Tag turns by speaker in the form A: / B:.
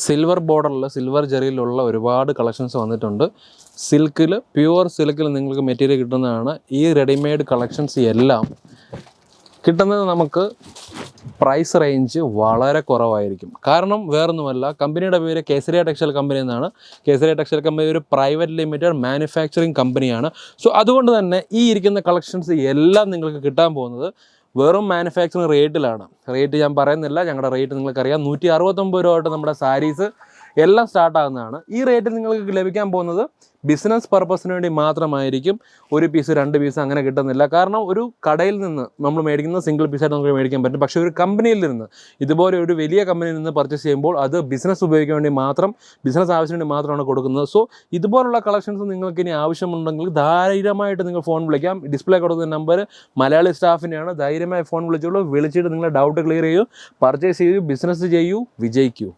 A: Silver ബോർഡറിൽ silver ജെറിയിലുള്ള ഒരുപാട് collections വന്നിട്ടുണ്ട്. സിൽക്കിൽ, പ്യുവർ സിൽക്കിൽ നിങ്ങൾക്ക് മെറ്റീരിയൽ കിട്ടുന്നതാണ്. ഈ റെഡിമെയ്ഡ് കളക്ഷൻസ് എല്ലാം കിട്ടുന്നത് നമുക്ക് പ്രൈസ് റേഞ്ച് വളരെ കുറവായിരിക്കും. കാരണം വേറൊന്നുമല്ല, കമ്പനിയുടെ പേര് കേസരിയ ടെക്സ്റ്റൈൽ കമ്പനി എന്നാണ്. കേസരിയ ടെക്സ്റ്റൈൽ കമ്പനി ഒരു പ്രൈവറ്റ് ലിമിറ്റഡ് മാനുഫാക്ചറിങ് കമ്പനിയാണ്. സോ അതുകൊണ്ട് തന്നെ ഈ ഇരിക്കുന്ന കളക്ഷൻസ് എല്ലാം നിങ്ങൾക്ക് കിട്ടാൻ പോകുന്നത് വെറും മാനുഫാക്ചറിങ് റേറ്റിലാണ്. റേറ്റ് ഞാൻ പറയുന്നില്ല, ഞങ്ങളുടെ റേറ്റ് നിങ്ങൾക്കറിയാം. 169 രൂപ തൊട്ട് നമ്മുടെ സാരീസ് എല്ലാം സ്റ്റാർട്ടാകുന്നതാണ്. ഈ റേറ്റിൽ നിങ്ങൾക്ക് ലഭിക്കാൻ പോകുന്നത് ബിസിനസ് പർപ്പസിന് വേണ്ടി മാത്രമായിരിക്കും. ഒരു പീസ് 2 പീസ് അങ്ങനെ കിട്ടുന്നില്ല. കാരണം ഒരു കടയിൽ നിന്ന് നമ്മൾ മേടിക്കുന്ന സിംഗിൾ പീസായിട്ട് നമുക്ക് മേടിക്കാൻ പറ്റും. പക്ഷേ ഒരു കമ്പനിയിൽ നിന്ന്, ഇതുപോലെ ഒരു വലിയ കമ്പനിയിൽ നിന്ന് പർച്ചേസ് ചെയ്യുമ്പോൾ അത് ബിസിനസ് ഉപയോഗിക്കാൻ വേണ്ടി മാത്രം, ബിസിനസ് ആവശ്യത്തിന് വേണ്ടി മാത്രമാണ് കൊടുക്കുന്നത്. സോ ഇതുപോലുള്ള കളക്ഷൻസ് നിങ്ങൾക്ക് ഇനി ആവശ്യമുണ്ടെങ്കിൽ ധൈര്യമായിട്ട് നിങ്ങൾ ഫോൺ വിളിക്കാം. ഡിസ്പ്ലേ കൊടുക്കുന്ന നമ്പർ മലയാളി സ്റ്റാഫിനെയാണ്. ധൈര്യമായി ഫോൺ വിളിച്ചോളൂ. വിളിച്ചിട്ട് നിങ്ങളുടെ ഡൗട്ട് ക്ലിയർ ചെയ്യൂ, പർച്ചേസ് ചെയ്യൂ, ബിസിനസ് ചെയ്യൂ, വിജയിക്കൂ.